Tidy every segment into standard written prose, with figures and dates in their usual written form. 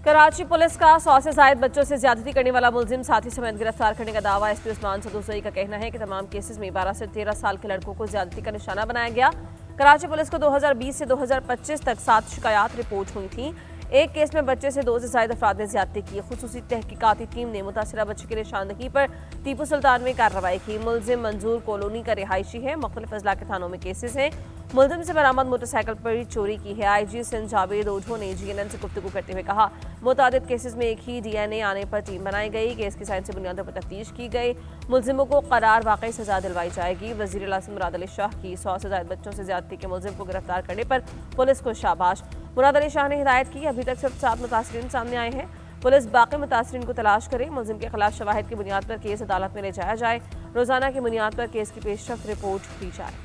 Karachi police का 100 से ज्यादा बच्चों से ज्यादती करने वाला मुलजिम साथी समेत गिरफ्तार करने का दावा। एसपी उस्मान सदूसई का कहना है कि तमाम केसेस में 12 से 13 साल के लड़कों को ज्यादती का निशाना बनाया गया। कराची पुलिस को 2020 से 2025 तक 7 शिकायत रिपोर्ट हुई थी। एक केस में बच्चे से 2 से ज्यादा अफराद ने ज्यादती की। खुसूसी तहकीकाती टीम ने मुतासरा बच्चे की निशानदही पर टीपू सुल्तान में कार्रवाई की। मुलजिम मंजूर कॉलोनी का रिहायशी है। मुख्तलिफ अजला के थानों में केसेस हैं। मुलजिम से बरामद मोटरसाइकिल पर चोरी की है। IG सिंध जावेद ओझो ने GNN से गुफ्तगू करते हुए कहा, मुतादिद केसेस में एक ही DNA आने पर टीम बनाई गई। केस की साइंसी बुनियादों पर तफ्तीश की गई। मुलजिमों को करार वाकई सजा दिलवाई जाएगी। वज़ीर आला मुराद अली शाह की 100 से ज्यादा बच्चों से ज्यादती के मुलजिम को गिरफ्तार करने पर पुलिस को शाबाश। मुराद अली शाह ने हिदायत की, अभी तक सिर्फ 7 मुतासरीन सामने आए हैं। पुलिस बाकी मुतासरीन को तलाश करे। मुलजिम के खिलाफ शवाहिद की बुनियाद पर केस अदालत में ले जाया जाए। रोजाना की बुनियाद पर केस की पेशरफ्त रिपोर्ट दी जाए।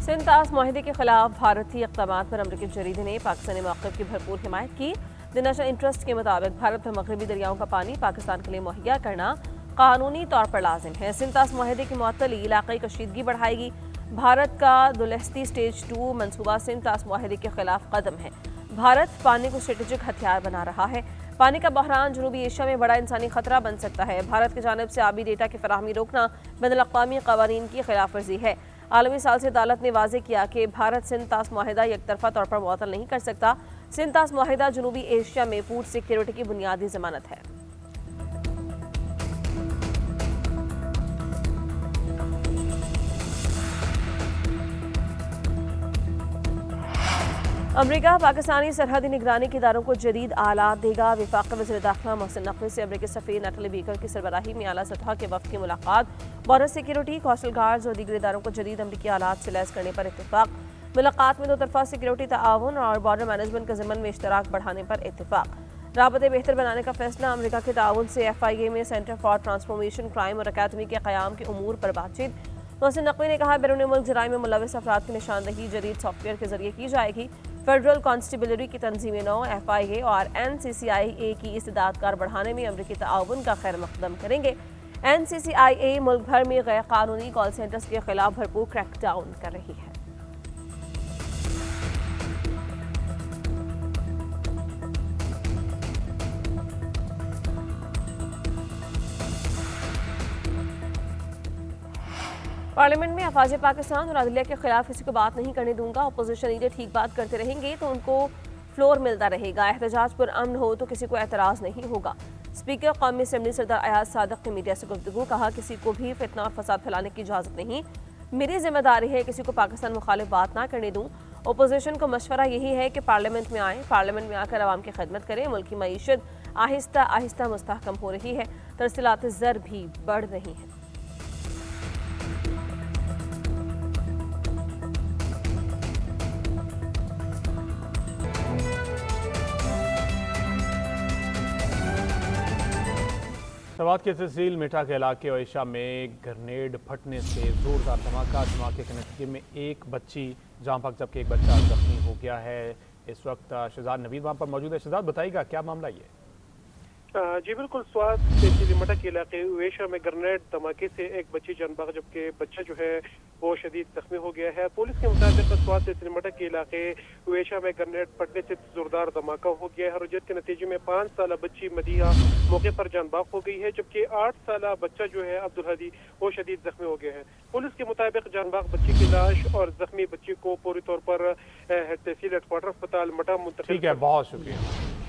सिंध तास मुआहदे के खिलाफ भारतीय इक़दामात पर अमरीकी जरीदे ने पाकिस्तानी मौक़िफ़ की भरपूर हिमायत की। द नेशनल इंटरेस्ट के मुताबिक भारत और मगरबी दरियाओं का पानी पाकिस्तान के लिए मुहैया करना कानूनी तौर पर लाजिम है। सिंध तास मुआहदे की मुअत्तली इलाक़ाई कशीदगी बढ़ाएगी। भारत का दुलहस्ती स्टेज 2 मनसूबा सिंध तास मुआहदे के खिलाफ कदम है। भारत पानी को स्ट्रेटेजिक हथियार बना रहा है। पानी का बहरान जनूबी एशिया में बड़ा इंसानी खतरा बन सकता है। भारत की जानिब से आबी डेटा की फराहमी रोकना बैनुल-अक़वामी क़वानीन की खिलाफ वर्जी है। आलमी सालिसी अदालत ने वाज़े किया कि भारत सिंध तास मुआहिदा एकतरफा तौर पर मुअत्तल नहीं कर सकता। सिंध तास मुआहिदा जनूबी एशिया में फूड सिक्योरिटी की बुनियादी जमानत है। अमरीका पाकिस्तानी सरहदी निगरानी के इदारों को जदीद आलात देगा। वफाकी वज़ीर दाखिला मोहसिन नकवी से अमरीकी सफ़ीर नटली बीकर की सरबराही में आला सतह के वफ़द की मुलाकात। बॉर्डर सिक्योरिटी, कोस्टल गार्ड्स और दीगर इदारों को जदीद अमरीकी आलात से लैस करने पर इत्तेफाक। मुलाकात में दो तरफा सिक्योरिटी ताआवुन और बॉर्डर मैनेजमेंट के ज़िम्मन में इश्तराक बढ़ाने पर इत्तेफाक। राबते बेहतर बनाने का फैसला। अमरीका के ताआवुन से FIA में सेंटर फॉर ट्रांसफॉर्मेशन क्राइम और अकादमी के क़याम के उमूर पर बातचीत। मोहसिन नकवी ने कहा, बैरून मुल्क जराइम में मुलविस अफराद की निशानदही जदीद सॉफ्टवेयर के जरिए की जाएगी। फेडरल कॉन्स्टेबलरी की तंजीम नौ FIA और NCCIA की इस्तेदादकार बढ़ाने में अमरीकी ताआवुन का खैर मकदम करेंगे। NCCIA मुल्क भर में गैर कानूनी कॉल सेंटर्स के खिलाफ भरपूर क्रैकडाउन कर रही है। पार्लियामेंट में अफवाज पाकिस्तान और अदलिया के खिलाफ किसी को बात नहीं करने दूंगा। अपोजिशन लीडर ठीक बात करते रहेंगे तो उनको फ्लोर मिलता रहेगा। एहतजाज पर अमन हो तो किसी को एतराज़ नहीं होगा। स्पीकर कौमी असम्बली सरदार अयाज सादिक ने मीडिया से गुफ्तगू। कहा, किसी को भी फितना और फसाद फैलाने की इजाज़त नहीं। मेरी जिम्मेदारी है किसी को पाकिस्तान मुखालिफ बात ना करने दूँ। अपोजिशन को मशवरा यही है कि पार्लियामेंट में आएँ, पार्लियामेंट में आकर आवाम की खिदमत करें। मुल्क की मईशत आहिस्ता आहिस्ता मुस्तहकम हो रही है। तरसीलात ज़र भी बढ़ रही हैं। सवात की तहसील मेठा के इलाके ओइशा में ग्रेनेड फटने से जोरदार धमाके के नतीजे में एक बच्ची जहां भाग जबकि एक बच्चा जख्मी हो गया है। इस वक्त शहजाद नवीद वहां पर मौजूद है। शहजाद, बताइएगा क्या मामला ये? जी बिल्कुल, स्वात तहसील मेठा के इलाके ओइशा में ग्रेनेड धमाके से एक बच्ची जान बाग जबकि बच्चा जो है वो शदीद जख्मी हो गया है। पुलिस के मुताबिक स्वात तहसील मेठा के इलाके ओइशा में ग्रेनेड फटने से जोरदार धमाका हो गया है। हरकत के नतीजे में 5 साल बच्ची मदीहा मौके पर जान बाग हो गई है जबकि 8 साल बच्चा जो है अब्दुल हदी वो शदीद जख्मी हो गया है। पुलिस के मुताबिक जान बाग बच्ची की लाश और जख्मी बच्ची को पूरी तौर पर तहसील हेडक्वार्टर अस्पताल मठा मुंतकिल। ठीक है, बहुत शुक्रिया।